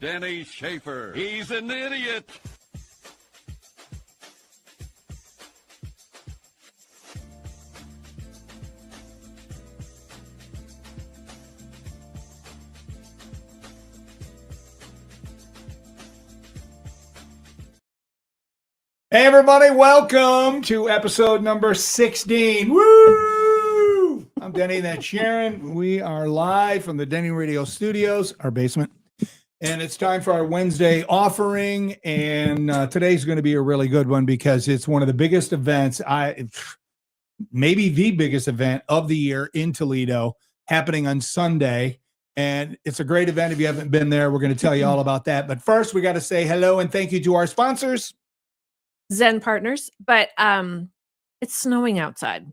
Denny Schaefer. He's an idiot. Hey everybody, welcome to episode number 16. Woo! I'm Denny, that's Sharon. We are live from the DennyRadio studios, our basement. And it's time for our Wednesday offering. And today's going to be a really good one because it's one of the biggest events, maybe the biggest event of the year in Toledo, happening on Sunday. And it's a great event. If you haven't been there, we're going to tell you all about that. But first, we got to say hello and thank you to our sponsors. Zen Partners, but it's snowing outside.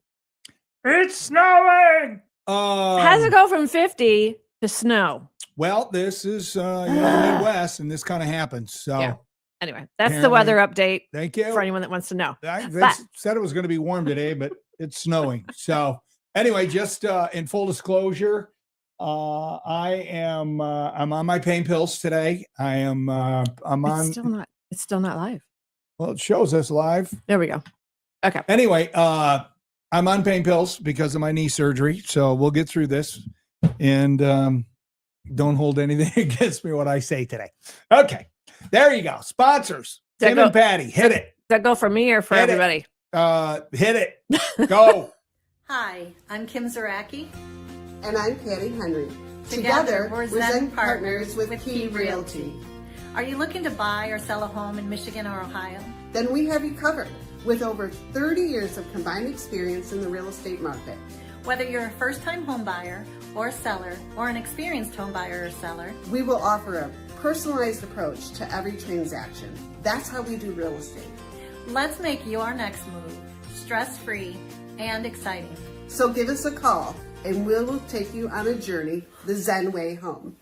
It's snowing. How does it go from 50 to snow? Well, this is the Midwest, and this kind of happens. So yeah. Anyway, that's the weather update. Thank you For anyone that wants to know. I said it was going to be warm today, but it's snowing. So anyway, just in full disclosure, I'm on my pain pills today. I'm on. It's still not live. Well, it shows us live. There we go. Okay. Anyway, I'm on pain pills because of my knee surgery. So we'll get through this and don't hold anything against me what I say today. Okay. There you go. Sponsors. Tim and Patty. Hit it. Does that go for me or for everybody? Hit it. Go. Hi, I'm Kim Zaracki. And I'm Patty Henry. Together we're Zen Partners with Key Realty. Are you looking to buy or sell a home in Michigan or Ohio? Then we have you covered with over 30 years of combined experience in the real estate market. Whether you're a first-time home buyer or seller or an experienced home buyer or seller, we will offer a personalized approach to every transaction. That's how we do real estate. Let's make your next move stress-free and exciting. So give us a call and we'll take you on a journey the Zen way home.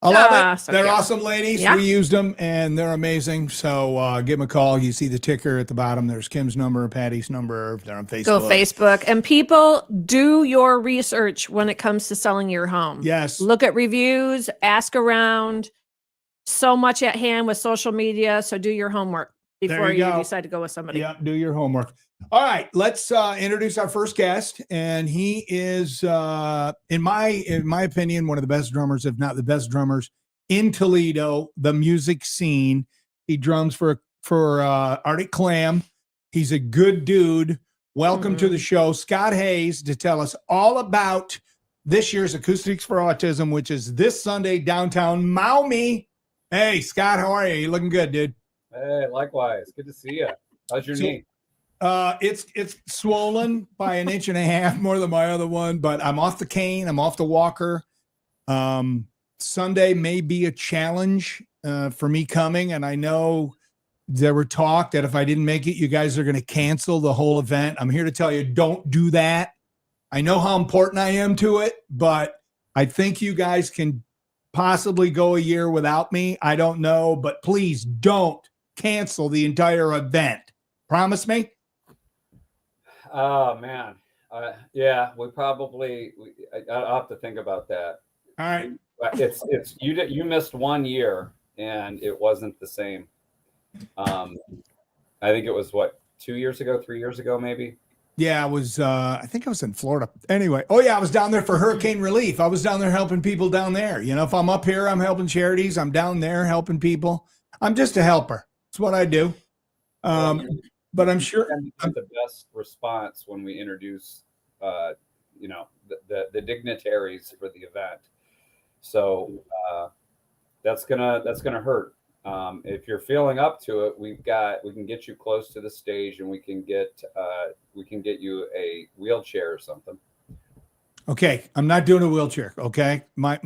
I love it. So they're cute. awesome ladies. Yeah. We used them and they're amazing. So give them a call. You see the ticker at the bottom. There's Kim's number, Patty's number. They're on Facebook. Go Facebook. And people, do your research when it comes to selling your home. Yes. Look at reviews, ask around. So much at hand with social media. So do your homework before you decide to go with somebody. Yeah, do your homework. All right, let's introduce our first guest, and he is, in my opinion, one of the best drummers, if not the best drummers in Toledo, the music scene. He drums for Arctic Clam. He's a good dude. Welcome to the show, Scott Hayes, to tell us all about this year's Acoustics for Autism, which is this Sunday downtown Maumee. Hey, Scott, how are you? You looking good, dude? Hey, likewise. Good to see you. How's your knee? It's swollen by 1.5 inches more than my other one, but I'm off the cane. I'm off the walker. Sunday may be a challenge for me coming, and I know there were talk that if I didn't make it, you guys are going to cancel the whole event. I'm here to tell you, don't do that. I know how important I am to it, but I think you guys can possibly go a year without me. I don't know, but please don't cancel the entire event. Promise me? Oh man, yeah, I'll have to think about that. All right, it's you missed 1 year and it wasn't the same. I think it was 2 years ago, 3 years ago, maybe. Yeah, I was. I think I was in Florida. Anyway, oh yeah, I was down there for hurricane relief. I was down there helping people down there. You know, if I'm up here, I'm helping charities. I'm down there helping people. I'm just a helper. That's what I do. But I'm sure the best response when we introduce, the dignitaries for the event. So that's gonna hurt. If you're feeling up to it, we can get you close to the stage, and we can get you a wheelchair or something. Okay, I'm not doing a wheelchair. Okay, my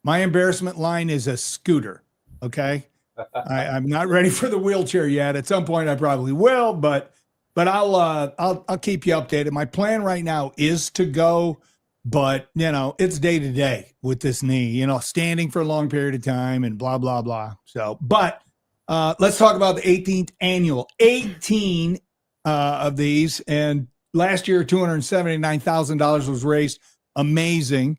embarrassment line is a scooter. Okay. I'm not ready for the wheelchair yet. At some point I probably will, but I'll keep you updated. My plan right now is to go, but it's day to day with this knee, standing for a long period of time and blah, blah, blah. So, but let's talk about the 18th annual, 18 of these. And last year, $279,000 was raised. Amazing.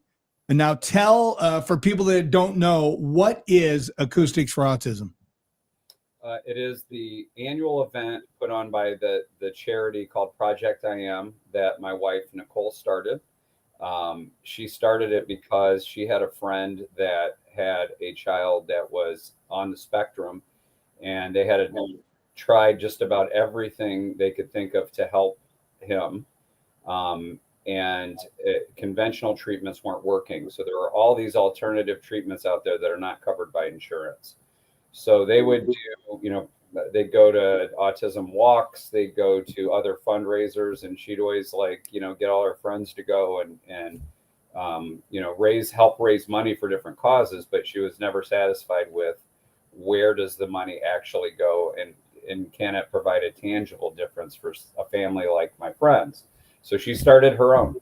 And now tell, for people that don't know, what is Acoustics for Autism? It is the annual event put on by the charity called Project I Am that my wife, Nicole, started. She started it because she had a friend that had a child that was on the spectrum, and they had tried just about everything they could think of to help him. Conventional treatments weren't working. So there were all these alternative treatments out there that are not covered by insurance. So they would do, they'd go to autism walks, they'd go to other fundraisers, and she'd always get all her friends to go and help raise money for different causes, but she was never satisfied with where does the money actually go and can it provide a tangible difference for a family like my friends. So she started her own.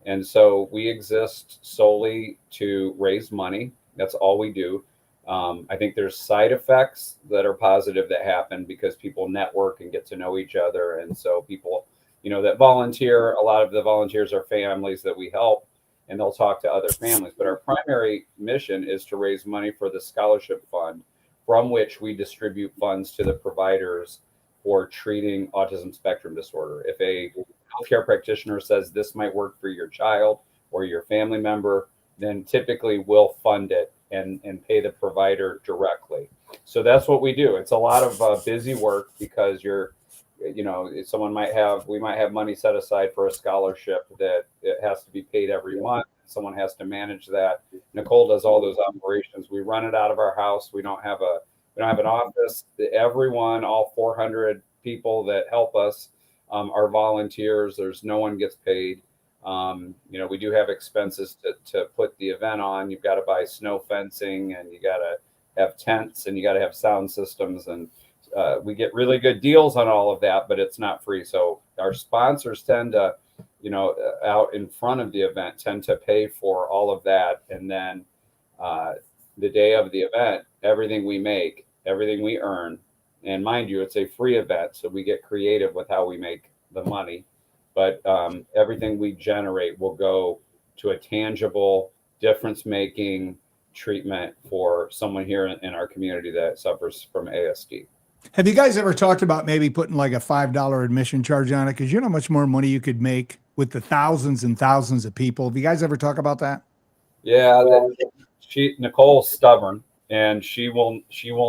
And so we exist solely to raise money. That's all we do. I think there's side effects that are positive that happen because people network and get to know each other. And so people, that volunteer, a lot of the volunteers are families that we help, and they'll talk to other families. But our primary mission is to raise money for the scholarship fund, from which we distribute funds to the providers for treating autism spectrum disorder. If a healthcare practitioner says this might work for your child or your family member, then typically we'll fund it and pay the provider directly. So that's what we do. It's a lot of busy work because we might have money set aside for a scholarship that it has to be paid every month. Someone has to manage that. Nicole does all those operations. We run it out of our house. We don't have an office. Everyone, all 400 people that help us are volunteers. No one gets paid. We do have expenses to put the event on. You've got to buy snow fencing, and you got to have tents, and you got to have sound systems, and we get really good deals on all of that, but it's not free. So our sponsors tend to, out in front of the event, tend to pay for all of that. And then the day of the event, everything we make, everything we earn, and mind you, it's a free event, so we get creative with how we make the money. But everything we generate will go to a tangible, difference-making treatment for someone here in our community that suffers from ASD. Have you guys ever talked about maybe putting like a $5 admission charge on it? Because you know how much more money you could make with the thousands and thousands of people. Have you guys ever talk about that? Yeah, Nicole's stubborn, and she will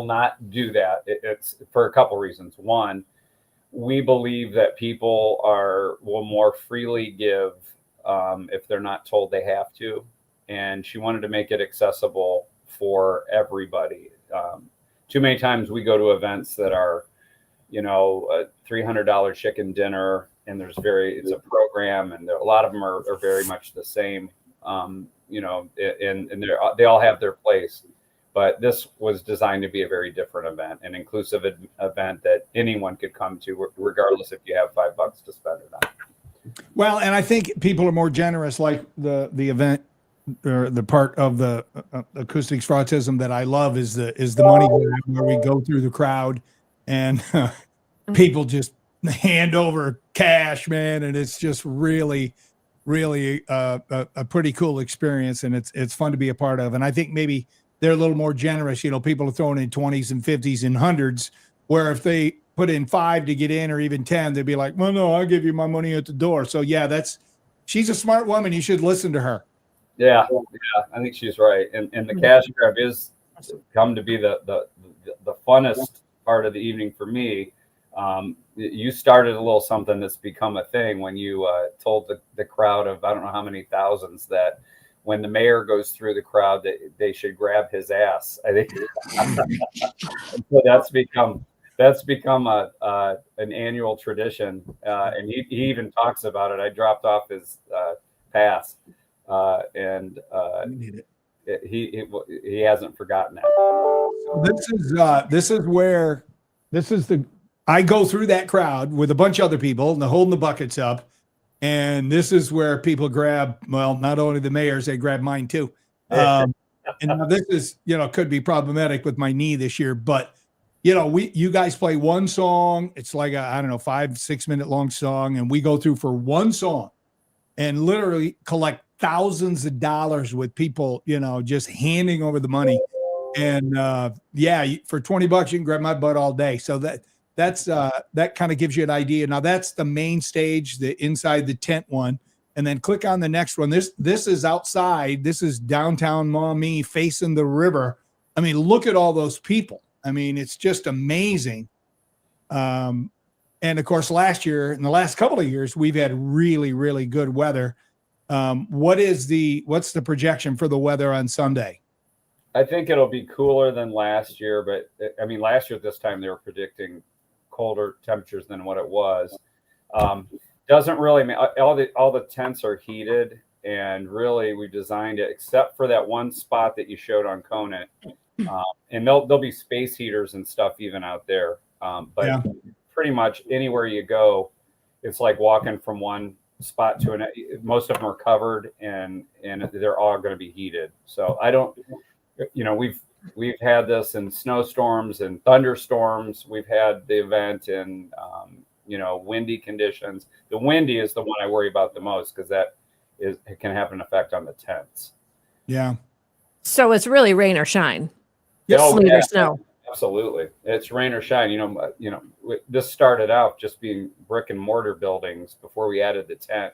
not do that. It's for a couple reasons. One, we believe that people will more freely give if they're not told they have to, and she wanted to make it accessible for everybody. Too many times we go to events that are, a $300 chicken dinner, and it's a program, and a lot of them are very much the same, and they all have their place. But this was designed to be a very different event, an inclusive event that anyone could come to, regardless if you have $5 to spend or not. Well, and I think people are more generous, like the event or the part of the Acoustics for Autism that I love is the money grab, where we go through the crowd and people just hand over cash, man, and it's just really a pretty cool experience, and it's fun to be a part of. And I think maybe they're a little more generous. People are throwing in 20s and 50s and hundreds, where if they put in 5 to get in or even 10, they'd be like, well, no, I'll give you my money at the door. So yeah, she's a smart woman. You should listen to her. Yeah, I think she's right. And the cash grab is come to be the funnest part of the evening for me. You started a little something that's become a thing when you told the crowd of, I don't know how many thousands, that when the mayor goes through the crowd, that they should grab his ass. I think so that's become an annual tradition, and he even talks about it. I dropped off his pass. He hasn't forgotten that. I go through that crowd with a bunch of other people, and they're holding the buckets up, and this is where people grab, well, not only the mayor's, they grab mine too. And now this is, could be problematic with my knee this year, but you guys play one song. It's like a, 5-6 minute long song, and we go through for one song and literally collect thousands of dollars with people, just handing over the money. And for $20, you can grab my butt all day. So that kind of gives you an idea. Now that's the main stage, the inside the tent one. And then click on the next one. This is outside. This is downtown Maumee facing the river. I mean, look at all those people. I mean, it's just amazing. And of course, last year, in the last couple of years, we've had really, really good weather. What's the projection for the weather on Sunday? I think it'll be cooler than last year, but I mean, last year at this time they were predicting colder temperatures than what it was. Doesn't really mean all the tents are heated, and really we designed it except for that one spot that you showed on Conant, and there'll be space heaters and stuff even out there. But pretty much anywhere you go, it's like walking from one spot to another. Most of them are covered, and they're all going to be heated. So I don't. We've had this in snowstorms and thunderstorms. We've had the event in, windy conditions. The windy is the one I worry about the most because it can have an effect on the tents. Yeah. So it's really rain or shine. Sleet or snow. Absolutely. It's rain or shine. This started out just being brick and mortar buildings before we added the tent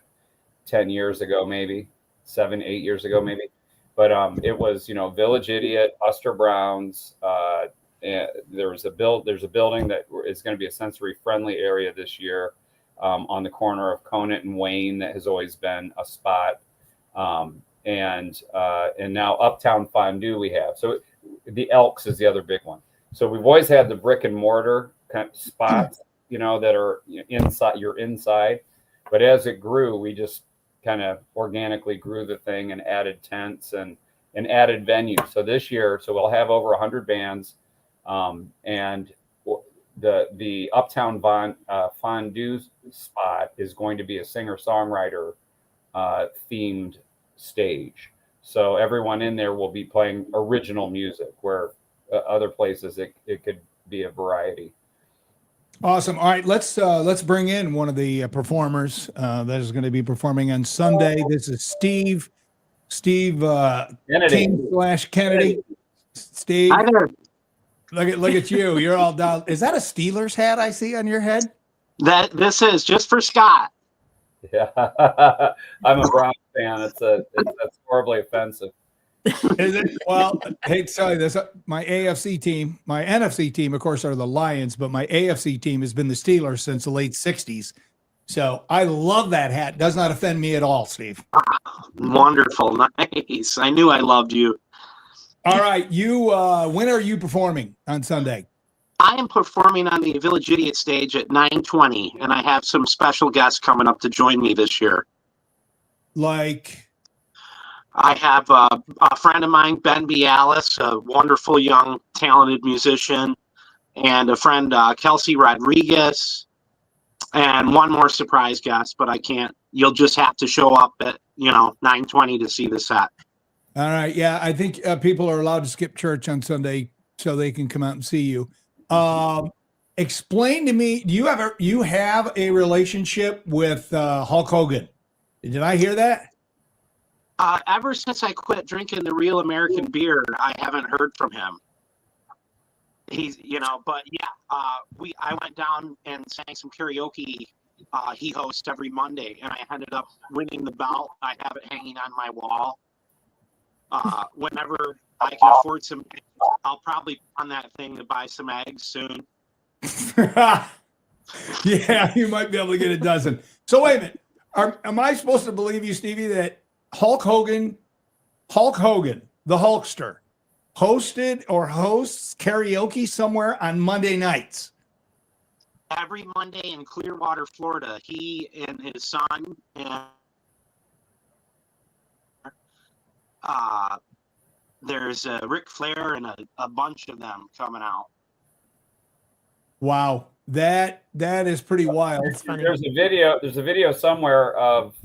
10 years ago, maybe 7, 8 years ago, maybe. But it was, Village Idiot, Buster Brown's. And there's a building that is going to be a sensory friendly area this year on the corner of Conant and Wayne that has always been a spot. And now Uptown Fondue we have. So the Elks is the other big one. So we've always had the brick and mortar kind of spots, that are inside. You're inside. But as it grew, we just kind of organically grew the thing and added tents and added venues. So this year, we'll have over 100 bands, and the Uptown Fondue spot is going to be a singer-songwriter themed stage. So everyone in there will be playing original music, where other places it could be a variety. Awesome. All right, let's bring in one of the performers that is going to be performing on Sunday. This is Steve King/Kennedy. Steve, look at you. You're all down. Is that a Steelers hat I see on your head? This is just for Scott. Yeah, I'm a Browns fan. That's horribly offensive. Is it? Well, I hate to tell you this. My NFC team, of course, are the Lions, but my AFC team has been the Steelers since the late 60s. So I love that hat. Does not offend me at all, Steve. Wonderful. Nice. I knew I loved you. All right. When are you performing on Sunday? I am performing on the Village Idiot stage at 9:20, and I have some special guests coming up to join me this year. Like? I have a friend of mine, Ben Bialis, a wonderful, young, talented musician, and a friend, Kelsey Rodriguez, and one more surprise guest, but I can't. You'll just have to show up at 9:20 to see the set. All right. Yeah, I think people are allowed to skip church on Sunday so they can come out and see you. Explain to me, do you have a relationship with Hulk Hogan? Did I hear that? Ever since I quit drinking the real American beer, I haven't heard from him. He's, but yeah, I went down and sang some karaoke. He hosts every Monday, and I ended up winning the belt. I have it hanging on my wall. Whenever I can afford some, I'll probably on that thing to buy some eggs soon. Yeah, you might be able to get a dozen. So wait a minute. Am I supposed to believe you, Stevie, that Hulk Hogan, the Hulkster, hosted or hosts karaoke somewhere on Monday nights? Every Monday in Clearwater, Florida, he and his son and there's Ric Flair and a bunch of them coming out. Wow, that is pretty wild. There's a video somewhere of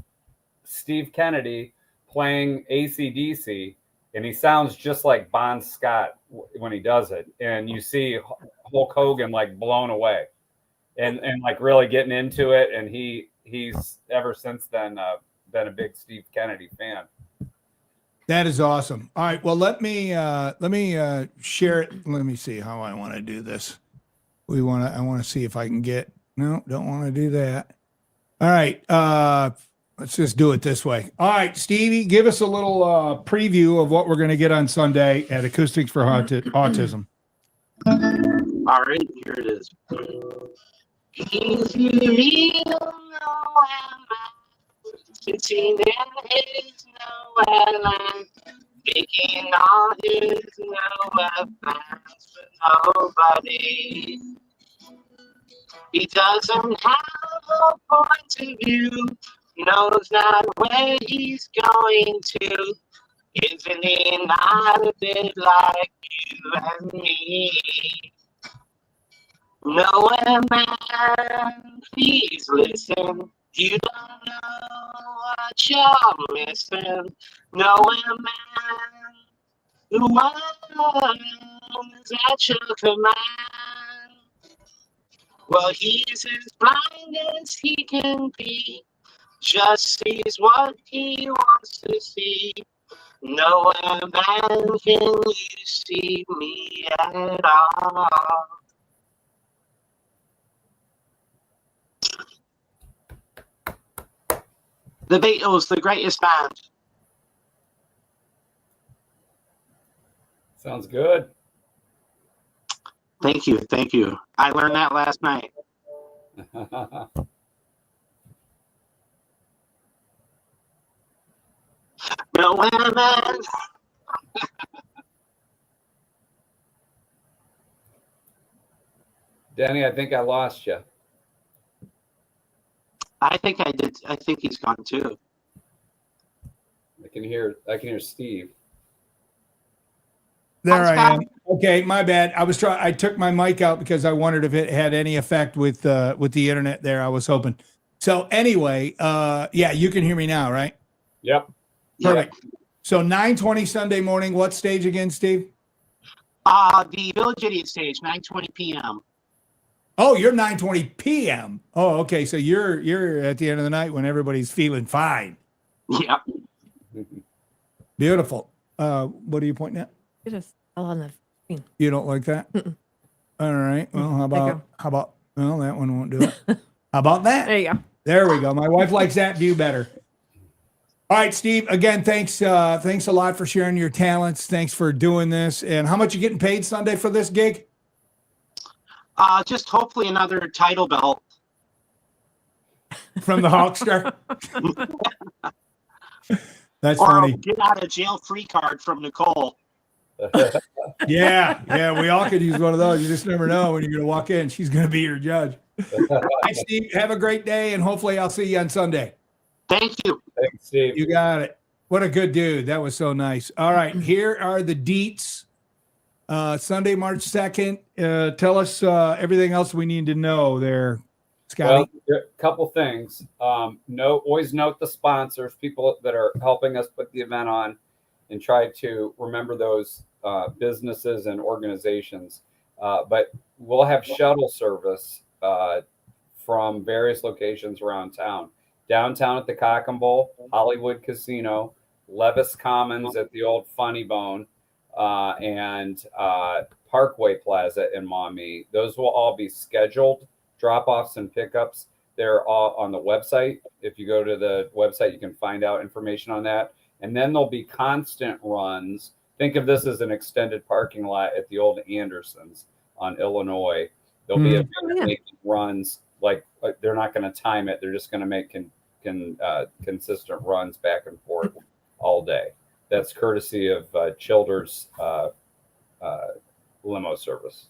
Steve Kennedy playing AC/DC, and he sounds just like Bon Scott when he does it. And you see Hulk Hogan like blown away and like really getting into it. And he's ever since then been a big Steve Kennedy fan. That is awesome. All right. Well, let me share it. Let me see how I want to do this. I want to see if I can get, no, don't want to do that. All right. Let's just do it this way. All right, Stevie, give us a little preview of what we're going to get on Sunday at Acoustics for Autism. All right, here it is. He's real, no, sitting in his Noel, making all his Noel plans for nobody. He doesn't have a point of view, knows not where he's going to. Isn't he not a bit like you and me? Noel man, please listen. You don't know what you're missing. Noel man, the world is at your command. Well, he's as blind as he can be, just sees what he wants to see. Nowhere, man, can you see me at all? The Beatles, the greatest band. Sounds good. Thank you, thank you. I learned that last night. Nowhere, man. Denny, I think I lost you. I think I did. I think he's gone too. I can hear Steve. There I am. Okay, my bad. I took my mic out because I wondered if it had any effect with the internet there. I was hoping. So anyway, yeah, you can hear me now, right? Yep. Perfect. So 9:20 Sunday morning. What stage again, Steve? The Village Idiot stage, 9:20 p.m. Oh, you're 9:20 p.m. Oh, okay. So you're at the end of the night when everybody's feeling fine. Yep. Beautiful. What are you pointing at? It is all on the screen. You don't like that? Mm-mm. All right. Well, how about? Well, that one won't do it. How about that? There you go. There we go. My wife likes that view better. All right, Steve. Again, thanks a lot for sharing your talents. Thanks for doing this. And how much you getting paid Sunday for this gig? Just hopefully another title belt. From the Hawkster? That's or funny. Get out of jail free card from Nicole. Yeah. We all could use one of those. You just never know when you're going to walk in. She's going to be your judge. All right, Steve. Have a great day, and hopefully I'll see you on Sunday. Thank you. Thanks, Steve. You got it. What a good dude. That was so nice. All right. Here are the deets. Sunday, March 2nd. Tell us everything else we need to know there, Scotty. Well, a couple things. Always note the sponsors, people that are helping us put the event on, and try to remember those businesses and organizations. But we'll have shuttle service from various locations around town. Downtown at the Cock and Bull, Hollywood Casino, Levis Commons at the old Funny Bone, and Parkway Plaza in Maumee. Those will all be scheduled drop-offs and pickups. They're all on the website. If you go to the website, you can find out information on that. And then there'll be constant runs. Think of this as an extended parking lot at the old Andersons on Illinois. There'll be making runs. Like they're not going to time it. They're just going to make consistent runs back and forth all day. That's courtesy of Childers limo service.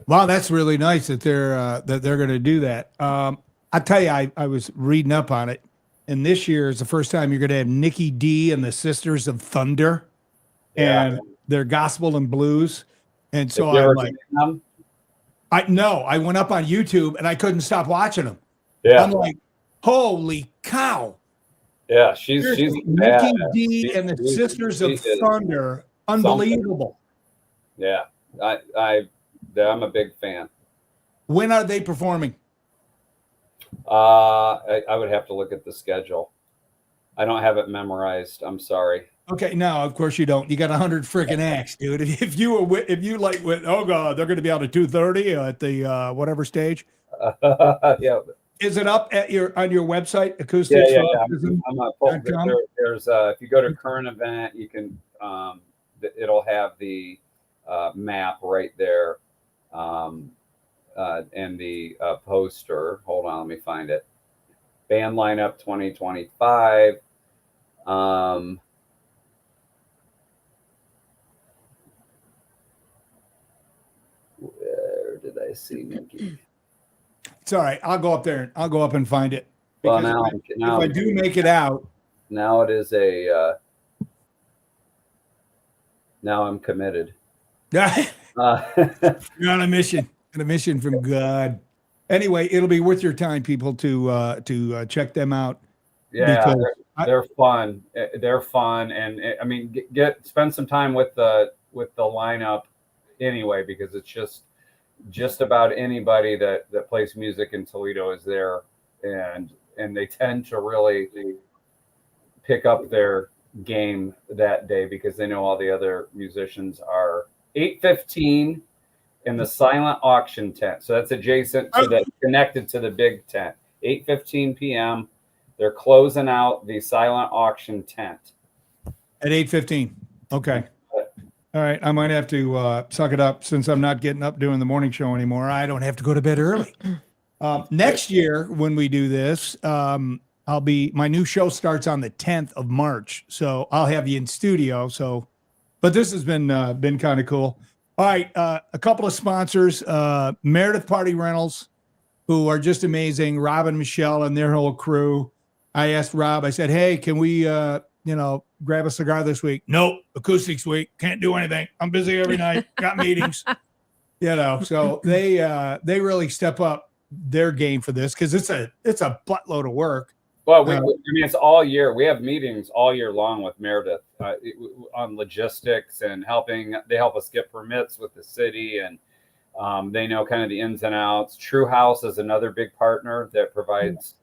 Wow, that's really nice that they're going to do that. I tell you, I was reading up on it, and this year is the first time you're going to have Nikki D and the Sisters of Thunder, and their gospel and blues. And so I'm like, I went up on YouTube and I couldn't stop watching them. Yeah, I'm like, holy cow! Yeah, she's Nikki D and the Sisters of Thunder, unbelievable. Yeah, I'm a big fan. When are they performing? I would have to look at the schedule. I don't have it memorized. I'm sorry. Okay, no, of course you don't. You got 100 freaking acts, dude. If you went, oh god, they're going to be out at 2:30 at the whatever stage. Yeah. Is it up at on your website, Acoustics? Yeah. I'm not there's if you go to current event, you can it'll have the map right there, and the poster. Hold on, let me find it. Band lineup 2025. Where did I see Mickey? It's all right. I'll go up there. I'll go up and find it. Well, If I do make it out. Now it is a. Now I'm committed. You're on a mission. On a mission from God. Anyway, it'll be worth your time, people, to check them out. Yeah, they're fun. They're fun, and I mean, spend some time with the lineup anyway, because it's just about anybody that plays music in Toledo is there, and they tend to really pick up their game that day because they know all the other musicians are. 8:15 in the silent auction tent, so that's adjacent to connected to the big tent. 8:15 p.m. They're closing out the silent auction tent at 8:15. Okay. All right. I might have to suck it up since I'm not getting up doing the morning show anymore. I don't have to go to bed early. Next year, when we do this, my new show starts on the 10th of March. So I'll have you in studio. But this has been kind of cool. All right. A couple of sponsors, Meredith Party Rentals, who are just amazing. Rob and Michelle and their whole crew. I asked Rob, I said, hey, can we, grab a cigar this week? Nope. Acoustics week. Can't do anything. I'm busy every night. Got meetings. So they really step up their game for this because it's a buttload of work. Well, I mean, it's all year. We have meetings all year long with Meredith on logistics and helping. They help us get permits with the city, and they know kind of the ins and outs. True House is another big partner that provides,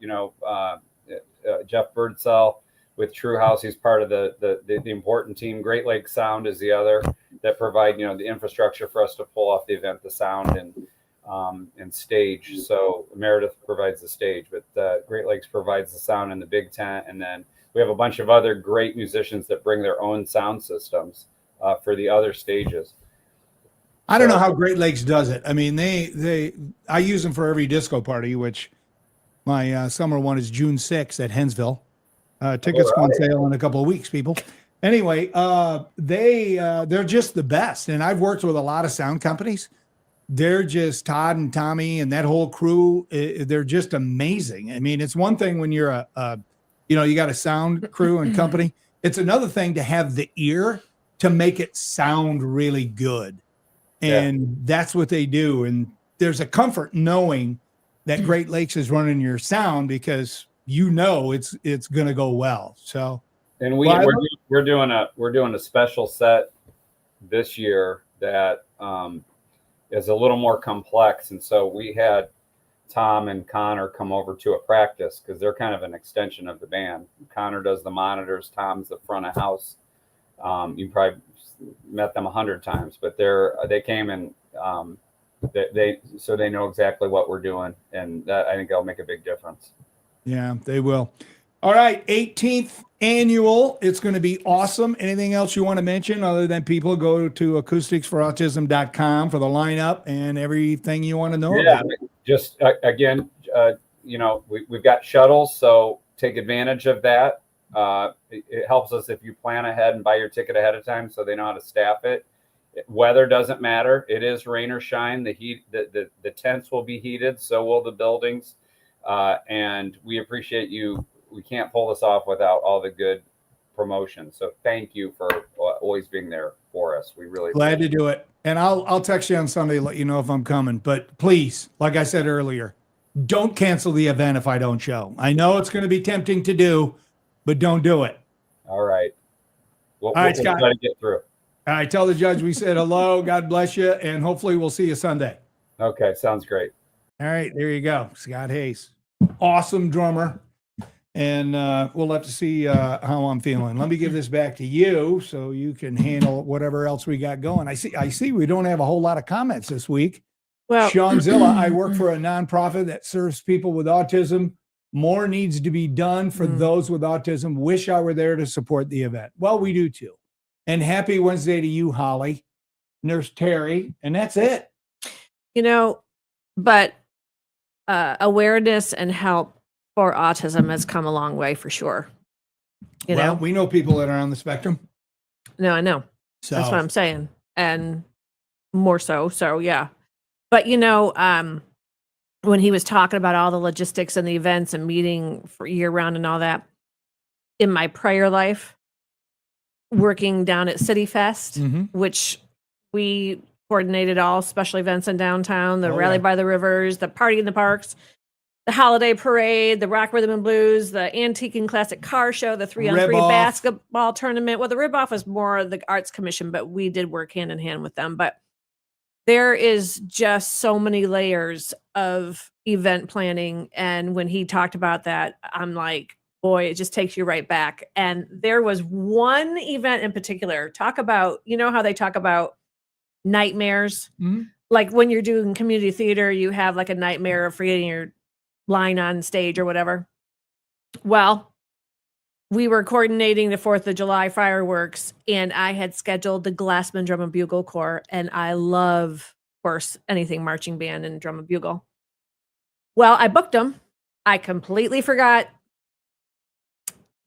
Jeff Birdsell with True House. He's part of the important team. Great Lakes Sound is the other that provide, the infrastructure for us to pull off the event, the sound and stage. So Meredith provides the stage, but Great Lakes provides the sound in the big tent. And then we have a bunch of other great musicians that bring their own sound systems for the other stages. I don't know how Great Lakes does it. I mean, I use them for every disco party, which my summer one is June 6th at Hensville. Tickets go on sale in a couple of weeks, people. Anyway, they're just the best. And I've worked with a lot of sound companies. They're just Todd and Tommy and that whole crew. They're just amazing. I mean, it's one thing when you're you got a sound crew and company. It's another thing to have the ear to make it sound really good. And that's what they do. And there's a comfort knowing that Great Lakes is running your sound because it's going to go well. So, and we're doing a special set this year that is a little more complex. And so we had Tom and Connor come over to a practice because they're kind of an extension of the band. Connor does the monitors. Tom's the front of house. You probably met them 100 times, but they came and they know exactly what we're doing, and that I think that'll make a big difference. Yeah, they will. All right, 18th annual. It's going to be awesome. Anything else you want to mention other than people go to acousticsforautism.com for the lineup and everything you want to know about it? Just again, we've got shuttles, so take advantage of that. It helps us if you plan ahead and buy your ticket ahead of time so they know how to staff it. Weather doesn't matter. It is rain or shine. The tents will be heated, so will the buildings. And we appreciate you. We can't pull this off without all the good promotion. So thank you for always being there for us. We really glad to do it. And I'll text you on Sunday to let you know if I'm coming. But please, like I said earlier, don't cancel the event if I don't show. I know it's going to be tempting to do, but don't do it. All right. All right, Scott. We'll try to get through. All right. Tell the judge we said hello. God bless you. And hopefully we'll see you Sunday. Okay. Sounds great. All right. There you go. Scott Hayes. Awesome drummer. And we'll have to see how I'm feeling. Let me give this back to you so you can handle whatever else we got going. I see we don't have a whole lot of comments this week. Well, Sean Zilla, I work for a nonprofit that serves people with autism. More needs to be done for those with autism. Wish I were there to support the event. Well, we do too. And happy Wednesday to you, Holly, Nurse Terry. And that's it. But awareness and help for autism has come a long way for sure. You know, we know people that are on the spectrum. No, I know. So that's what I'm saying. And more so. So, yeah. But, when he was talking about all the logistics and the events and meeting for year round and all that, in my prior life, working down at City Fest, which we coordinated all special events in downtown, the Rally by the Rivers, the Party in the Parks, the Holiday Parade, the Rock Rhythm and Blues, the Antique and Classic Car Show, the 3-on-3 basketball tournament. Well, the Rib-Off was more the Arts Commission, but we did work hand in hand with them. But there is just so many layers of event planning. And when he talked about that, I'm like, boy, it just takes you right back. And there was one event in particular, talk about, how they talk about nightmares. Like when you're doing community theater, you have like a nightmare of forgetting your line on stage or whatever. Well, we were coordinating the 4th of July fireworks, and I had scheduled the Glassman Drum and Bugle Corps, and I love, of course, anything marching band and drum and bugle. Well, I booked them. I completely forgot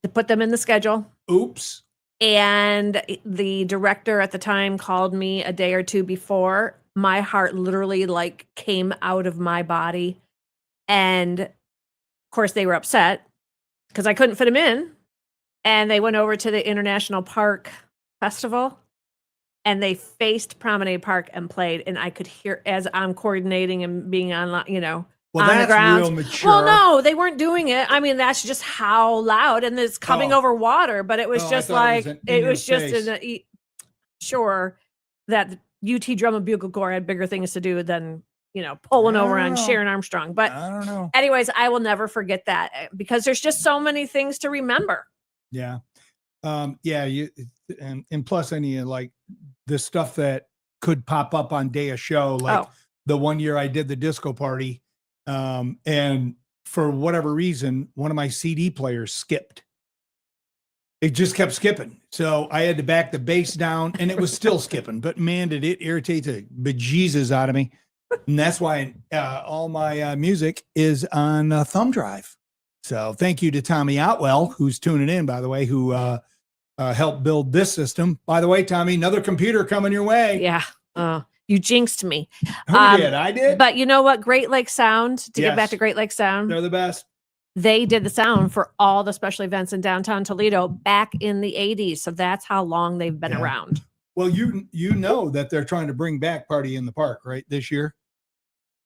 to put them in the schedule. Oops. And the director at the time called me a day or two before. My heart literally came out of my body. And of course they were upset because I couldn't fit them in. And they went over to the International Park Festival and they faced Promenade Park and played. And I could hear as I'm coordinating and being online, on the ground. Real mature. Well, no, they weren't doing it. I mean, that's just how loud, and it's coming over water. But it was just sure that the UT Drum and Bugle Corps had bigger things to do than pulling over on Sharon Armstrong. But I don't know. Anyways, I will never forget that because there's just so many things to remember. Yeah. You and plus any the stuff that could pop up on day of show, the one year I did the disco party. And for whatever reason, one of my CD players skipped. It just kept skipping. So I had to back the bass down and it was still skipping, but man, did it irritate the bejesus out of me. And that's why all my music is on thumb drive. So thank you to Tommy Outwell, who's tuning in, by the way, who helped build this system. By the way, Tommy, another computer coming your way. Yeah. You jinxed me. Who did? I did. But you know what? Great Lake Sound, get back to Great Lake Sound. They're the best. They did the sound for all the special events in downtown Toledo back in the 80s. So that's how long they've been around. Well, you know that they're trying to bring back Party in the Park, right? This year.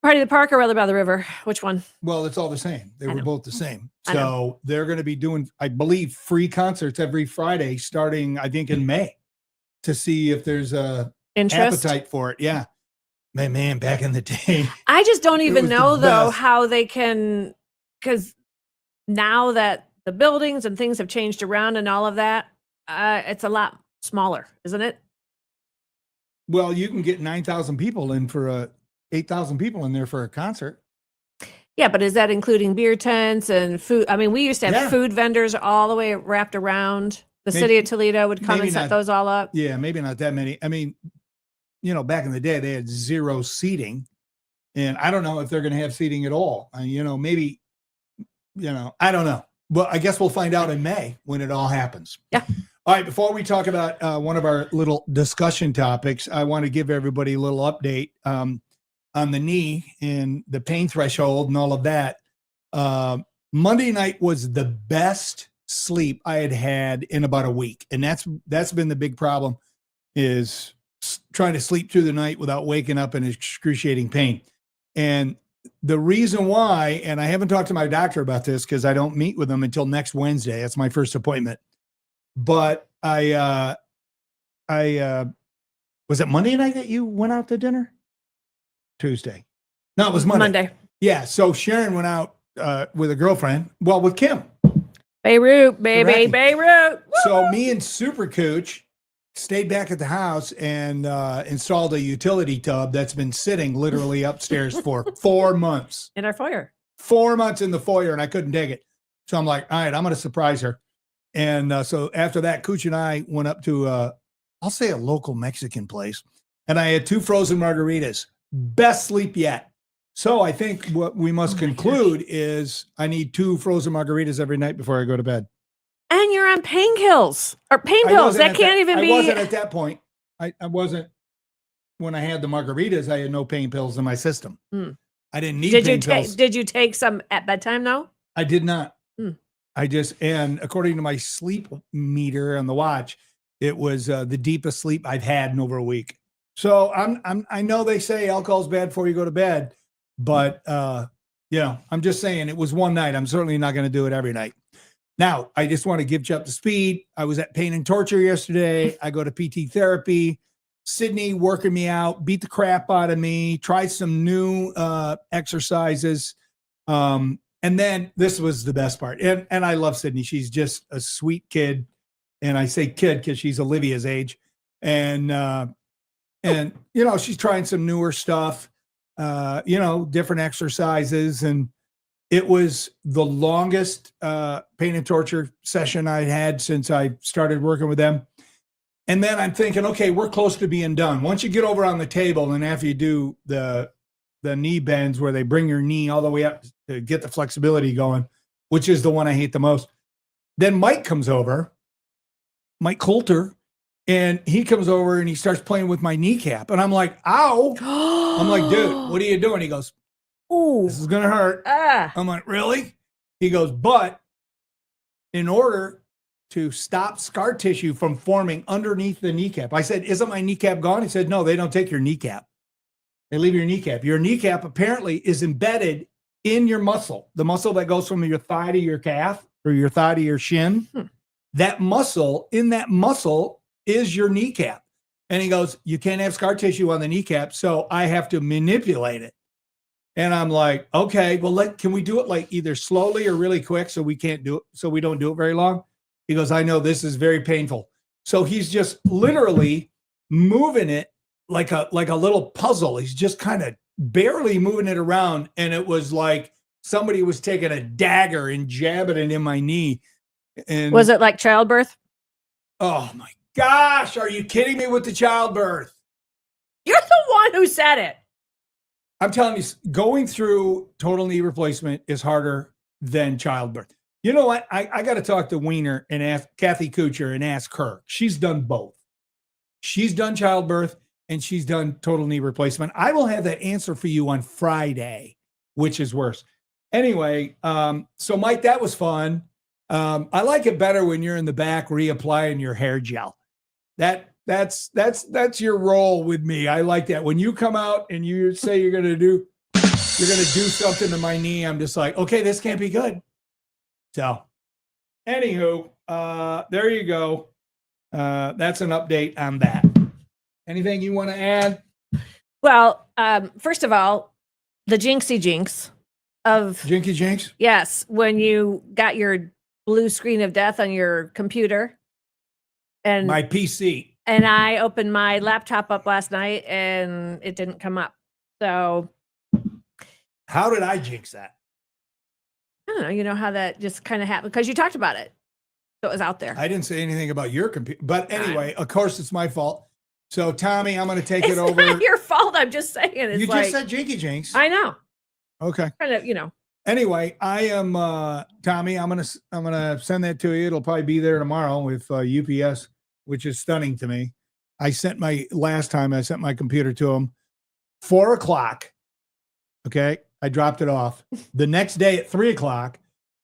Party in the Park or Rally by the River? Which one? Well, it's all the same. They were both the same. So they're going to be doing, I believe, free concerts every Friday starting, I think, in May to see if there's a interest, appetite for it. Yeah. Man, back in the day. I just don't even know, though, how they can, because now that the buildings and things have changed around and all of that, it's a lot smaller, isn't it? Well, you can get 9,000 people in for 8,000 people in there for a concert. Yeah, but is that including beer tents and food? I mean, we used to have food vendors all the way wrapped around. The city of Toledo would come and set those all up. Yeah, maybe not that many. I mean, back in the day, they had 0 seating. And I don't know if they're going to have seating at all. Maybe, I don't know. But I guess we'll find out in May when it all happens. Yeah. All right, before we talk about one of our little discussion topics, I want to give everybody a little update on the knee and the pain threshold and all of that. Monday night was the best sleep I had had in about a week. And that's been the big problem, is trying to sleep through the night without waking up in excruciating pain. And the reason why, and I haven't talked to my doctor about this because I don't meet with him until next Wednesday. That's my first appointment. But I was it Monday night that you went out to dinner? Tuesday. No, it was Monday. Monday. Yeah. So Sharon went out with a girlfriend. Well, with Kim. Beirut, baby, Correct. Beirut. So me and Super Cooch stayed back at the house and installed a utility tub that's been sitting literally upstairs for 4 months. In our foyer. 4 months in the foyer, and I couldn't dig it. So I'm like, all right, I'm going to surprise her. And so after that, Cooch and I went up to, I'll say a local Mexican place, and I had 2 frozen margaritas. Best sleep yet. So I think what we must conclude is I need 2 frozen margaritas every night before I go to bed. And you're on painkillers or pain I pills. wasn't That at can't even be. I wasn't at that point. I wasn't. When I had the margaritas, I had no pain pills in my system. I didn't need pain pills. Did you take some at bedtime though? I did not. And according to my sleep meter on the watch, it was the deepest sleep I've had in over a week. So I know they say alcohol's bad before you go to bed, but I'm just saying it was one night. I'm certainly not going to do it every night. Now, I just want to get you up to speed. I was at Pain and Torture yesterday. I go to PT therapy. Sydney working me out, beat the crap out of me, tried some new exercises. And then this was the best part. And I love Sydney. She's just a sweet kid. And I say kid because she's Olivia's age. And she's trying some newer stuff, different exercises. And it was the longest Pain and Torture session I'd had since I started working with them. And then I'm thinking, okay, we're close to being done. Once you get over on the table and after you do the knee bends where they bring your knee all the way up to get the flexibility going, which is the one I hate the most. Then Mike comes over, Mike Coulter, and he comes over and he starts playing with my kneecap. And I'm like, ow. I'm like, dude, what are you doing? He goes, ooh, this is going to hurt. I'm like, really? He goes, but in order to stop scar tissue from forming underneath the kneecap. I said, isn't my kneecap gone? He said, no, they don't take your kneecap. They leave your kneecap. Your kneecap apparently is embedded in your muscle, the muscle that goes from your thigh to your calf or your thigh to your shin. That muscle, in that muscle is your kneecap. And he goes, you can't have scar tissue on the kneecap, so I have to manipulate it. And I'm like, okay, well, can we do it like either slowly or really quick so we can't do it, so we don't do it very long? He goes, I know this is very painful. So he's just literally moving it like a little puzzle. He's just kind of barely moving it around. And it was like somebody was taking a dagger and jabbing it in my knee. And was it like childbirth? Oh my gosh. Are you kidding me with the childbirth? You're the one who said it. I'm telling you, going through total knee replacement is harder than childbirth. You know what? I got to talk to Wiener and ask Kathy Kuchar and ask her. She's done both. She's done childbirth and she's done total knee replacement. I will have that answer for you on Friday, which is worse. Anyway, so Mike, that was fun. I like it better when you're in the back reapplying your hair gel. That's your role with me. I like that. When you come out and you say you're going to do something to my knee, I'm just like, okay, this can't be good. So, anywho, there you go. That's an update on that. Anything you want to add? Well, first of all, the jinxy jinx of Jinky Jinx? Yes, when you got your blue screen of death on your computer. And my PC. And I opened my laptop up last night and it didn't come up. So how did I jinx that? I don't know. You know how that just kind of happened because you talked about it. So it was out there. I didn't say anything about your computer. But anyway, of course, it's my fault. So, Tommy, I'm going to take it over. It's not your fault. I'm just saying. It's you just said Jinky Jinx. I know. Okay. Kind of, Anyway, I am Tommy. I'm gonna send that to you. It'll probably be there tomorrow with UPS, which is stunning to me. I sent my computer to him 4:00. Okay. I dropped it off. The next day at 3:00,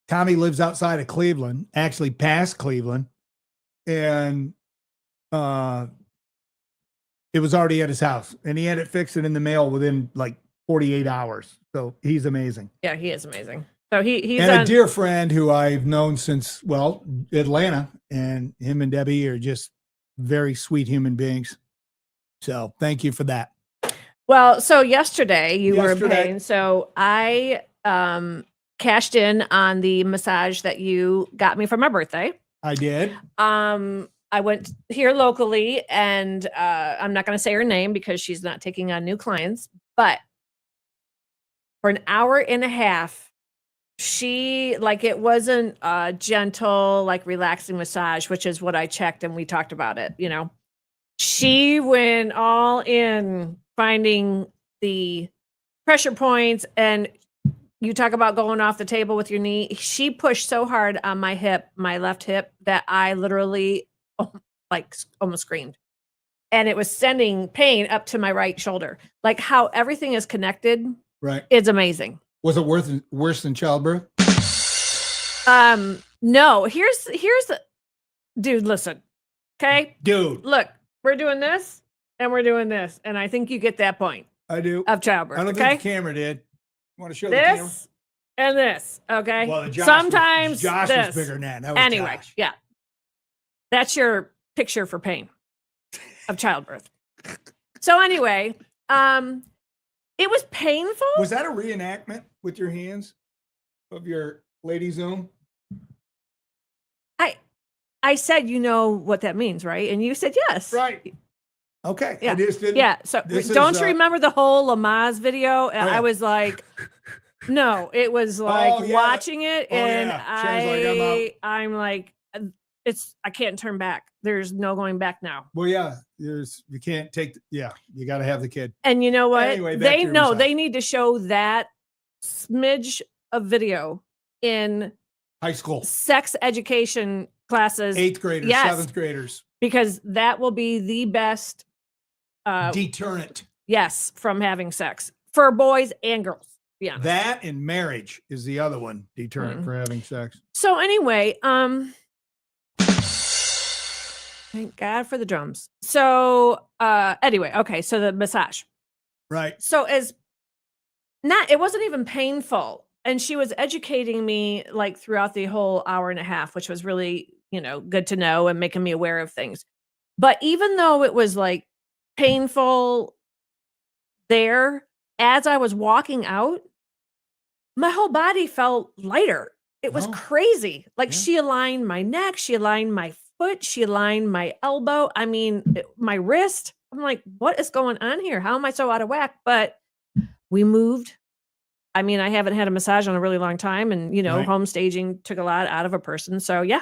Tommy lives outside of Cleveland, actually past Cleveland. And it was already at his house and he had it fixed and in the mail within like 48 hours. So he's amazing. Yeah, he is amazing. So he's a dear friend who I've known since, Atlanta, and him and Debbie are just very sweet human beings. So thank you for that. Well, so yesterday you were in pain. So I cashed in on the massage that you got me for my birthday. I did. I went here locally, and I'm not going to say her name because she's not taking on new clients, but for an hour and a half, she, like, it wasn't a gentle, like, relaxing massage, which is what I checked and we talked about it, you know. She went all in finding the pressure points, and you talk about going off the table with your knee. She pushed so hard on my hip, my left hip, that I literally like almost screamed. And it was sending pain up to my right shoulder. Like how everything is connected. Right. It's amazing. Was it worse than childbirth? No, here's the dude, listen. Okay? Dude. Look, we're doing this and we're doing this. And I think you get that point. I do. Of childbirth. I don't okay? think the camera did. You want to show the camera? This and this. Okay. Well, sometimes Josh this. was bigger than that. That was anyway, Josh. yeah. That's your picture for pain of childbirth. So anyway, it was painful. Was that a reenactment with your hands of your lady Zoom? I said, you know what that means, right? And you said yes. Right. Okay. Yeah. I just didn't. Yeah. So don't you remember the whole Lamaze video? yeah. I was like, no, it was like watching it, and I'm like, I can't turn back. There's no going back now. Well, yeah, you can't take. You got to have the kid. And you know what? Anyway, they need to show that smidge of video in high school sex education classes, 8th graders, yes, 7th graders, because that will be the best deterrent. Yes, from having sex for boys and girls. Yeah, that and marriage is the other one deterrent for having sex. So anyway, thank God for the drums. So anyway, okay, so the massage. Right. So it wasn't even painful. And she was educating me like throughout the whole hour and a half, which was really, good to know and making me aware of things. But even though it was like painful there, as I was walking out, my whole body felt lighter. It was crazy. Like she aligned my neck, she aligned my foot, she aligned my elbow. I mean, my wrist. I'm like, what is going on here? How am I so out of whack? We moved. I mean, I haven't had a massage in a really long time, and home staging took a lot out of a person. So yeah,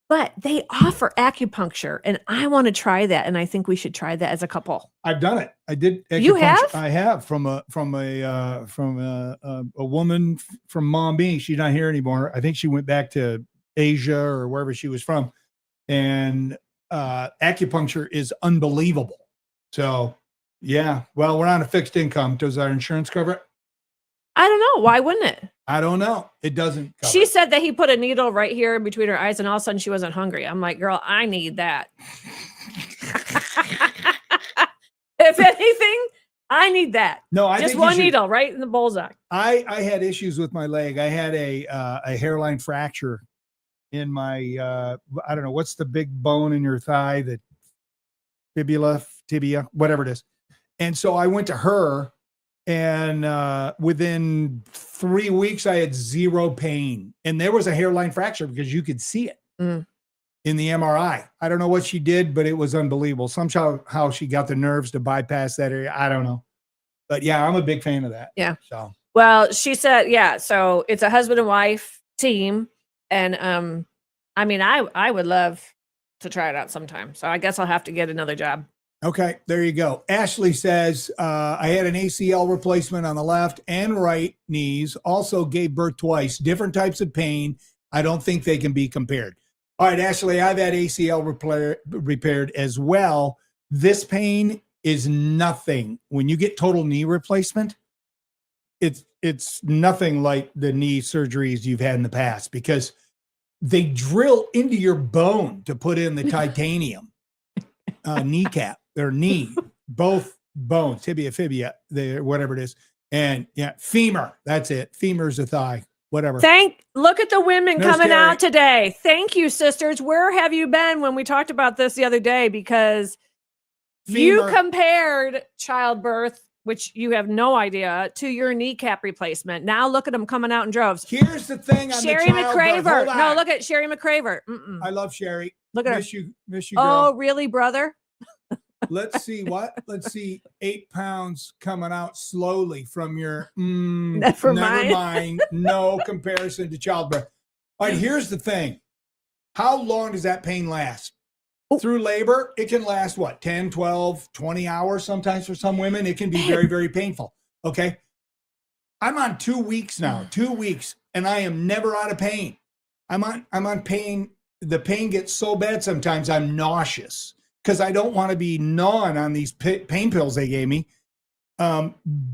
but they offer acupuncture, and I want to try that, and I think we should try that as a couple. I've done it. I did. You have? I have from a woman from Mom Being. She's not here anymore. I think she went back to Asia or wherever she was from, and acupuncture is unbelievable. So yeah, well, we're on a fixed income. Does our insurance cover it? I don't know. Why wouldn't it? I don't know. It doesn't cover She it. said that he put a needle right here between her eyes, and all of a sudden she wasn't hungry. I'm like, girl, I need that. If anything, I need that. No, I just think one needle right in the bullseye. I had issues with my leg. I had a hairline fracture in my I don't know, what's the big bone in your thigh, the tibia, whatever it is. And so I went to her, and within 3 weeks I had zero pain, and there was a hairline fracture because you could see it in the MRI. I don't know what she did, but it was unbelievable. Somehow how she got the nerves to bypass that area, I don't know. But yeah, I'm a big fan of that. Yeah. So well, she said, yeah. So it's a husband and wife team, and I mean, I would love to try it out sometime. So I guess I'll have to get another job. okay, there you go. Ashley says, I had an ACL replacement on the left and right knees, also gave birth twice, different types of pain. I don't think they can be compared. All right, Ashley, I've had ACL repaired as well. This pain is nothing. When you get total knee replacement, it's nothing like the knee surgeries you've had in the past, because they drill into your bone to put in the titanium kneecap. Their knee, both bones, tibia, fibia, whatever it is. And yeah, femur, that's it. Femur's a thigh, whatever. Look at the women Nurse coming Carrie. out today. Thank you, sisters. Where have you been when we talked about this the other day? Because Femur. you compared childbirth which you have no idea, to your kneecap replacement. Now look at them coming out in droves. Here's the thing on Sherry the childbirth. McCraver. Hold on. No, look at Sherry McCraver. I love Sherry. Look at her. Miss you, girl. Oh, really, brother? Let's see what? Let's see 8 pounds coming out slowly from your Never mind. No comparison to childbirth. All right, here's the thing. How long does that pain last? Through labor, it can last what? 10, 12, 20 hours sometimes for some women. It can be very, very painful. Okay. I'm on 2 weeks now, 2 weeks, and I am never out of pain. I'm on pain. The pain gets so bad sometimes I'm nauseous because I don't want to be gnawing on these pain pills they gave me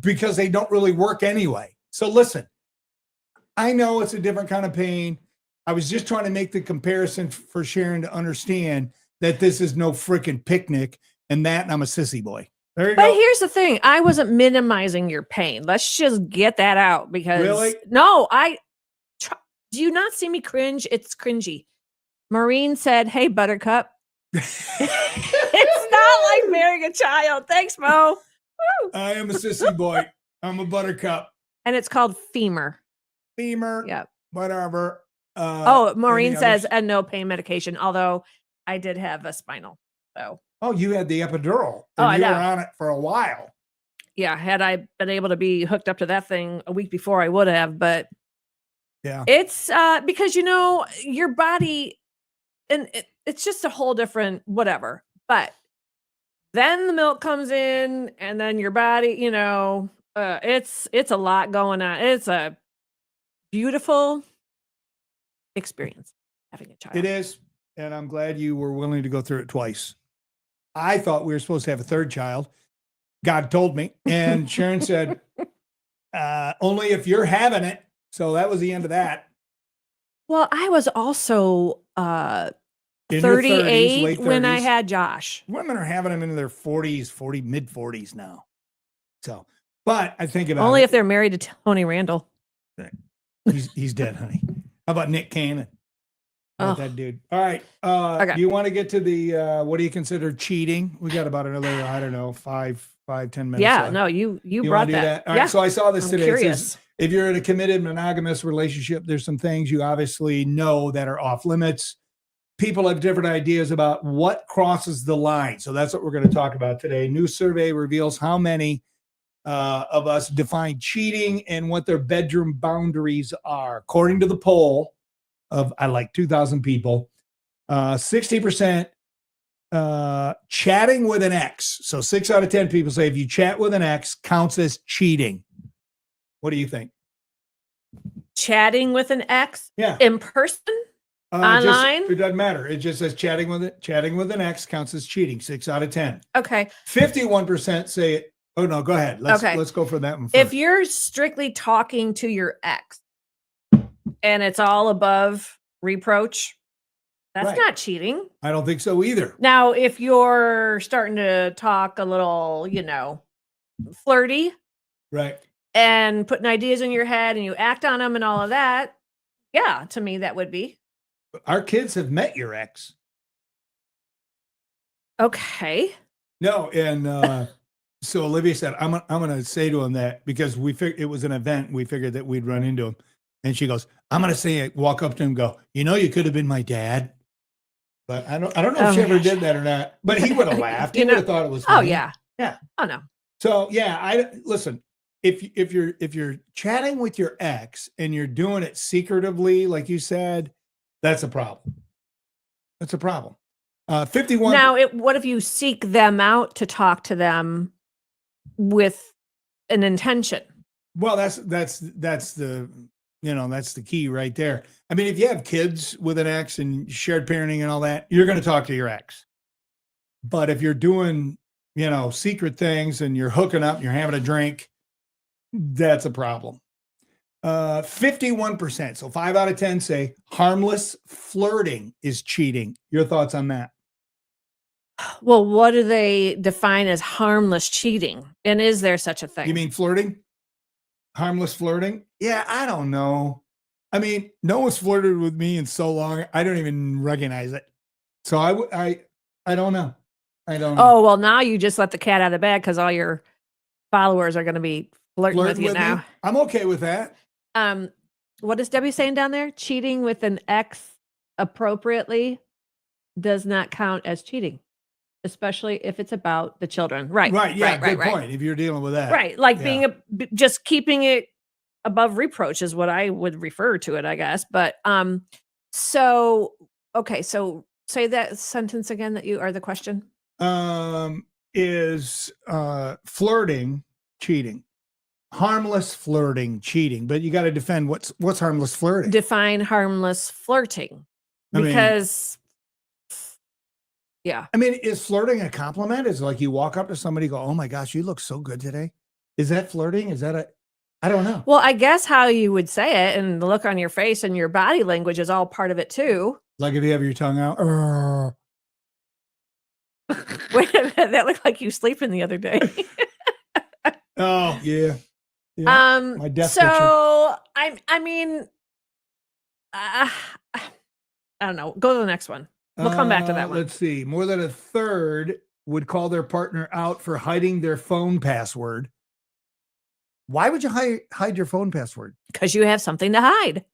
because they don't really work anyway. So listen, I know it's a different kind of pain. I was just trying to make the comparison for Sharon to understand that this is no freaking picnic and I'm a sissy boy. There you go. But here's the thing. I wasn't minimizing your pain. Let's just get that out because Really? No, do you not see me cringe? It's cringy. Maureen said, "Hey, Buttercup." It's not like marrying a child. Thanks, Mo. Woo. I am a sissy boy. I'm a buttercup. And it's called femur. Femur. Yep. Whatever. Maureen any says, others? and no pain medication, although I did have a spinal. So, Oh, you had the epidural. Oh, I And you know. were on it for a while. yeah, had I been able to be hooked up to that thing a week before, I would have. But Yeah. it's because, your body, and it's just a whole different whatever. But then the milk comes in, and then your body, it's a lot going on. It's a beautiful experience having a child. It is. And I'm glad you were willing to go through it twice. I thought we were supposed to have a third child. God told me. And Sharon said, only if you're having it. So that was the end of that. Well, I was also In your 30s, 38 late when I 30s. had Josh. Women are having them in their 40s, mid 40s now. So, but I think about Only it. if they're married to Tony Randall. He's dead, honey. How about Nick Cannon? How about Oh. that dude? All right. Okay. Do you want to get to the what do you consider cheating? We got about another, I don't know, 5, 10 minutes. Yeah, left. no, you You brought wanna do that. All right. Yeah, So I saw this I'm today. It curious. says, if you're in a committed monogamous relationship, there's some things you obviously know that are off limits. People have different ideas about what crosses the line. So that's what we're going to talk about today. New survey reveals how many of us define cheating and what their bedroom boundaries are. According to the poll of 2,000 people, 60% chatting with an ex. So 6 out of 10 people say if you chat with an ex counts as cheating. What do you think? Chatting with an ex Yeah. in person? Online? It doesn't matter. It just says chatting with an ex counts as cheating. 6 out of 10. Okay. 51% say it. Oh no, go ahead. Let's go for that one first. If you're strictly talking to your ex and it's all above reproach, that's Right. not cheating. I don't think so either. Now, if you're starting to talk a little, flirty Right. and putting ideas in your head and you act on them and all of that, yeah, to me, that would be. Our kids have met your ex. Okay. No, and so Olivia said, I'm going to say to him that because it was an event, we figured that we'd run into him. And she goes, I'm going to say it, walk up to him and go, you could have been my dad. But I don't know if she ever did that or not. But he would have laughed. He would have thought it was Oh, funny. yeah. Yeah. Oh, no. So yeah, listen, if you're chatting with your ex and you're doing it secretively, like you said, that's a problem. That's a problem. 51. Now, what if you seek them out to talk to them with an intention? Well, that's the that's the key right there. I mean, if you have kids with an ex and shared parenting and all that, you're going to talk to your ex. But if you're doing, secret things and you're hooking up and you're having a drink, that's a problem. 51%, so 5 out of 10 say harmless flirting is cheating. Your thoughts on that? Well, what do they define as harmless cheating? And is there such a thing? You mean flirting? Harmless flirting? Yeah, I don't know. I mean, no one's flirted with me in so long, I don't even recognize it. So I don't know. I don't know. Oh, well, now you just let the cat out of the bag because all your followers are going to be flirting with you now. Me? I'm okay with that. What is Debbie saying down there? Cheating with an ex appropriately does not count as cheating, especially if it's about the children. Right. Right. Yeah. Right, Good point. If you're dealing with that. Right. Like just keeping it above reproach is what I would refer to it, I guess. But so okay, so say that sentence again that you are the question. Is flirting cheating? Harmless flirting cheating, but you got to defend what's harmless flirting. Define harmless flirting. Because I mean, is flirting a compliment? Is it like you walk up to somebody and go, "Oh my gosh, you look so good today"? Is that flirting? Is that I don't know. Well, I guess how you would say it and the look on your face and your body language is all part of it too. Like if you have your tongue out. Wait a minute, that looked like you sleeping the other day. Oh yeah. My death so picture. I mean, I don't know. Go to the next one. We'll come back to that one. Let's see. More than a third would call their partner out for hiding their phone password. Why would you hide your phone password? Because you have something to hide.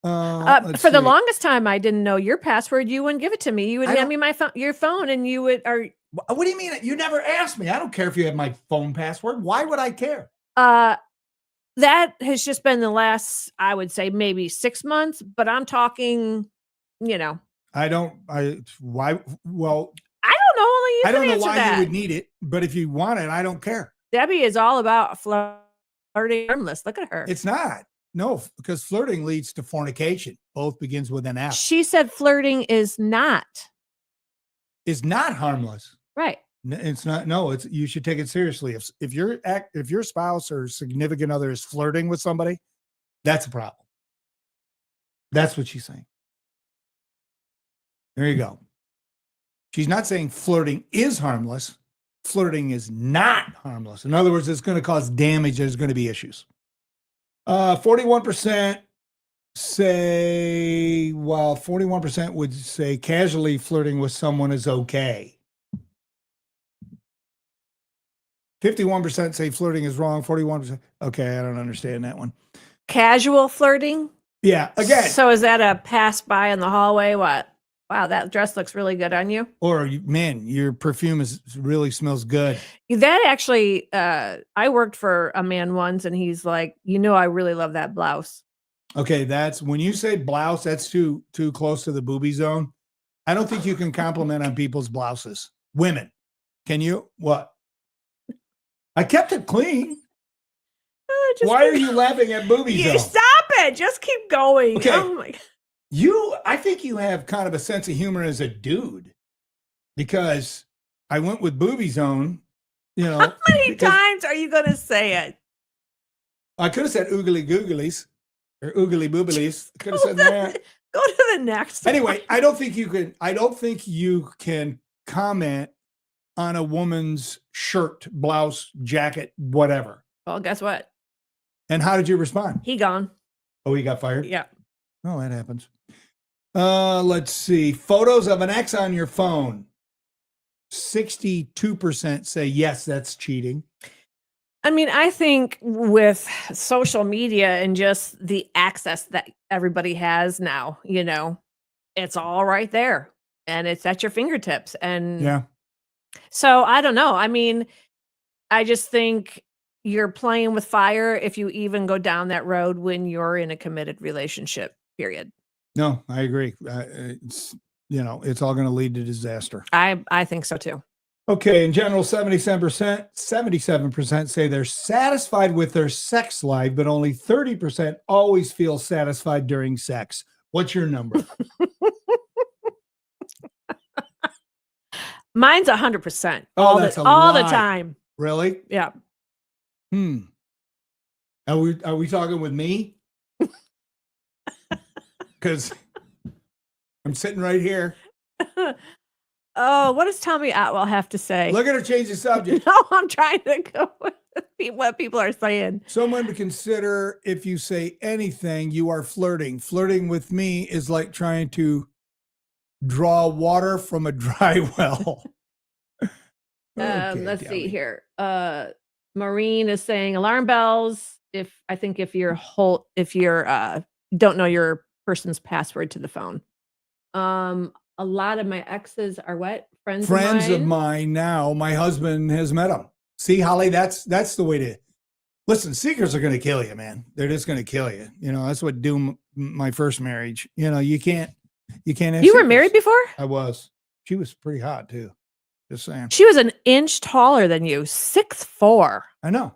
For the longest time, I didn't know your password. You wouldn't give it to me. You would hand me your phone, and you would. What do you mean? You never asked me. I don't care if you have my phone password. Why would I care? That has just been the last, I would say, maybe 6 months. But I'm talking, why? Well, I don't know. Only you I don't can know answer why that. you would need it, but if you want it, I don't care. Debbie is all about flirting harmless. Look at her. It's not. No, because flirting leads to fornication. Both begins with an F. She said flirting is not harmless. Right. It's not. No, you should take it seriously. If your spouse or significant other is flirting with somebody, that's a problem. That's what she's saying. There you go. She's not saying flirting is harmless. Flirting is not harmless. In other words, it's going to cause damage. There's going to be issues. 41% say, 41% would say casually flirting with someone is okay. 51% say flirting is wrong. 41%. Okay, I don't understand that one. Casual flirting? Yeah, again. So is that a pass by in the hallway? What? Wow, that dress looks really good on you. Or, man, your perfume really smells good. That actually, I worked for a man once, and he's like, I really love that blouse. Okay, that's when you say blouse, that's too close to the boobie zone. I don't think you can compliment on people's blouses. Women, can you? What? I kept it clean. Why are you laughing at boobie zone? Stop it! Just keep going. Okay. Oh my. I think you have kind of a sense of humor as a dude, because I went with boobie zone. How many times are you going to say it? I could have said oogly googlies or oogly booblies. I could have said that. Go to the next. Anyway, I don't think you can comment on a woman's shirt, blouse, jacket, whatever. Well, guess what? And how did you respond? He gone. Oh, he got fired? Yeah. Oh, that happens. Let's see. Photos of an ex on your phone. 62% say yes, that's cheating. I mean, I think with social media and just the access that everybody has now, it's all right there and it's at your fingertips. And yeah. So I don't know. I mean, I just think you're playing with fire if you even go down that road when you're in a committed relationship, period. No, I agree. It's all going to lead to disaster. I think so too. Okay. In general, 77% say they're satisfied with their sex life, but only 30% always feel satisfied during sex. What's your number? Mine's 100%. All the time. Really? Yeah. Are we talking with me? Because I'm sitting right here. Oh, what does Tommy Atwell have to say? Look at her change the subject. No, I'm trying to go with what people are saying. Someone to consider: if you say anything, you are flirting. Flirting with me is like trying to draw water from a dry well. Let's see here. Maureen is saying alarm bells. If you're don't know your person's password to the phone. A lot of my exes are what? Friends of mine now. My husband has met them. See, Holly, that's the way to listen. Secrets are going to kill you, man. They're just going to kill you. That's what doomed my first marriage. You can't have You were secrets. married before? I was. She was pretty hot too. Just saying. She was an inch taller than you, 6'4". I know.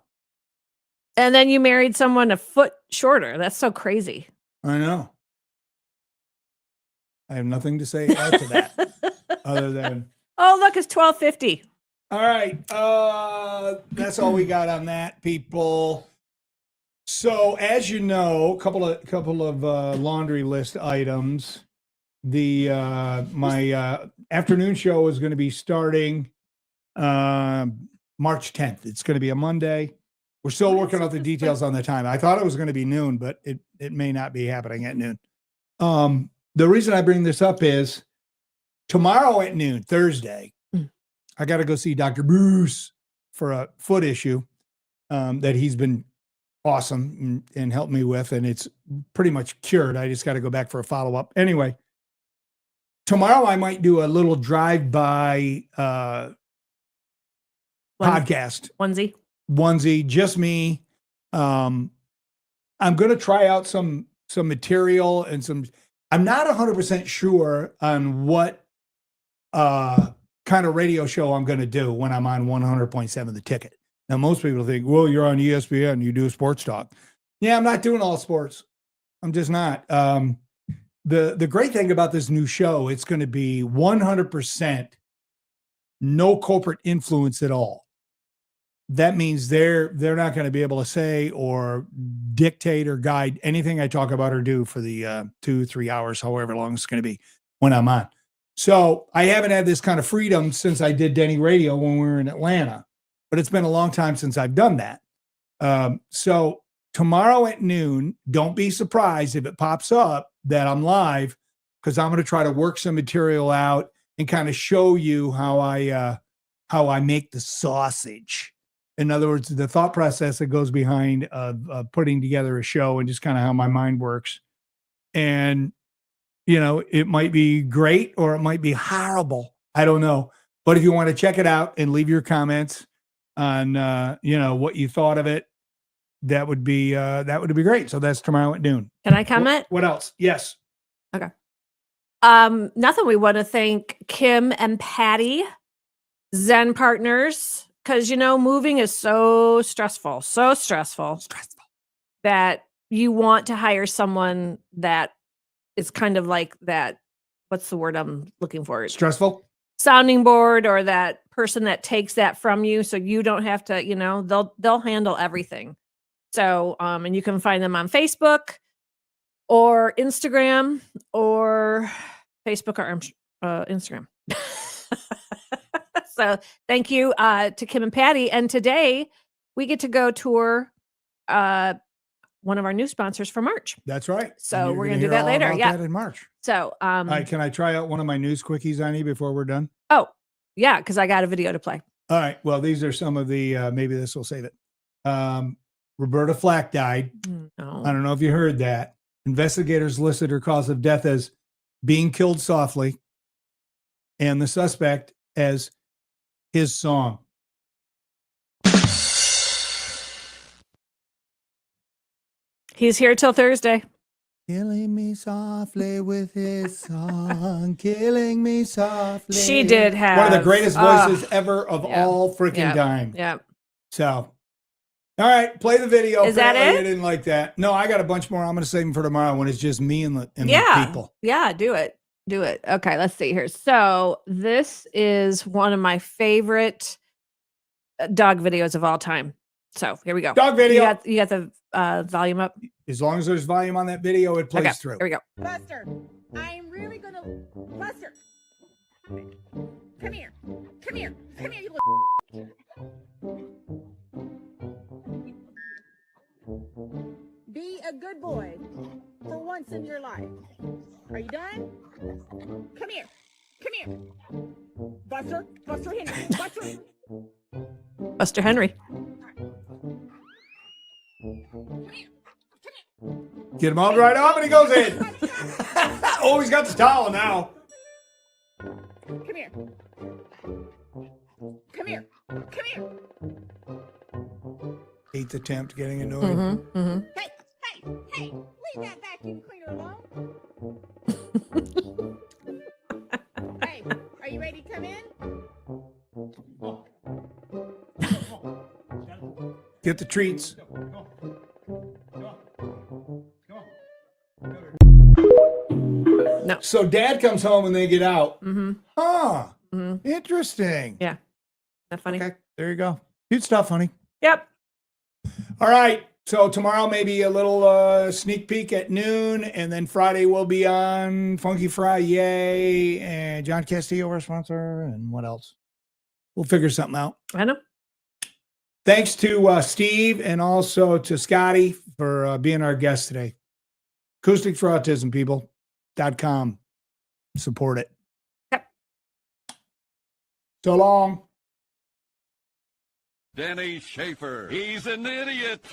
And then you married someone a foot shorter. That's so crazy. I know. I have nothing to say add to that other than. Oh, look, it's 12:50. All right. That's all we got on that, people. So, as you know, a couple of laundry list items. The my afternoon show is going to be starting March 10th. It's going to be a Monday. We're still working out the details on the time. I thought it was going to be noon, but it may not be happening at noon. The reason I bring this up is tomorrow at noon, Thursday, I got to go see Dr. Bruce for a foot issue that he's been awesome and helped me with, and it's pretty much cured. I just got to go back for a follow-up. Anyway, tomorrow I might do a little drive-by podcast. Onesie, just me. I'm going to try out some material and some. I'm not 100% sure on what kind of radio show I'm going to do when I'm on 100.7 The Ticket. Now, most people think, well, you're on ESPN, you do sports talk. Yeah, I'm not doing all sports. I'm just not. The great thing about this new show, it's going to be 100% no corporate influence at all. That means they're not going to be able to say or dictate or guide anything I talk about or do for the 2-3 hours, however long it's going to be when I'm on. So I haven't had this kind of freedom since I did DennyRadio when we were in Atlanta, but it's been a long time since I've done that. So tomorrow at noon, don't be surprised if it pops up that I'm live, because I'm going to try to work some material out and kind of show you how I make the sausage. In other words, the thought process that goes behind putting together a show and just kind of how my mind works. And, it might be great or it might be horrible. I don't know. But if you want to check it out and leave your comments on, what you thought of it, that would be great. So that's tomorrow at noon. Can I comment? What else? Yes. Okay. Nothing. We want to thank Kim and Patty, Zen Partners. Because, moving is so stressful that you want to hire someone that is kind of like that. What's the word I'm looking for? Stressful? Sounding board, or that person that takes that from you. So you don't have to, they'll handle everything. So, and you can find them on Facebook or Instagram or Facebook or Instagram. So thank you to Kim and Patty. And today we get to go tour one of our new sponsors for March. That's right. So we're going to do that later. Yeah. That in March. So, all right, can I try out one of my news quickies on you before we're done? Oh, yeah, because I got a video to play. All right. Well, these are some of the, maybe this will save it. Roberta Flack died. No. I don't know if you heard that. Investigators listed her cause of death as being killed softly, and the suspect as his song. He's here till Thursday. Killing me softly with his song, killing me softly. She did have one of the greatest voices ever of all freaking time. Yeah. So, all right, play the video. Is that it? I didn't like that. No, I got a bunch more. I'm going to save them for tomorrow when it's just me and the people. Yeah, do it. Okay, let's see here. So this is one of my favorite dog videos of all time. So here we go. Dog video. You got the volume up? As long as there's volume on that video, it plays through. Here we go. Buster, I'm really gonna. Buster, come here, you little. Be a good boy for once in your life. Are you done? Come here. Buster Henry. Buster Henry. All right. Get him all right up and he goes in. Oh, he's got the towel now. Come here. Come here. Come here. Eighth attempt getting annoyed. Hey, hey, hey, leave that vacuum cleaner alone. Hey, are you ready to come in? Get the treats. No. So dad comes home and they get out. Mm-hmm. Huh. Mm-hmm. Interesting. Yeah. That funny? Okay. There you go. Cute stuff, honey. Yep. All right. So tomorrow maybe a little sneak peek at noon, and then Friday we'll be on Funky Friday and John Castillo, our sponsor, and what else? We'll figure something out. I know. Thanks to Steve and also to Scotty for being our guest today. Acoustics for Autism, people.com. Support it. Yep. So long. Denny Schaefer. He's an idiot.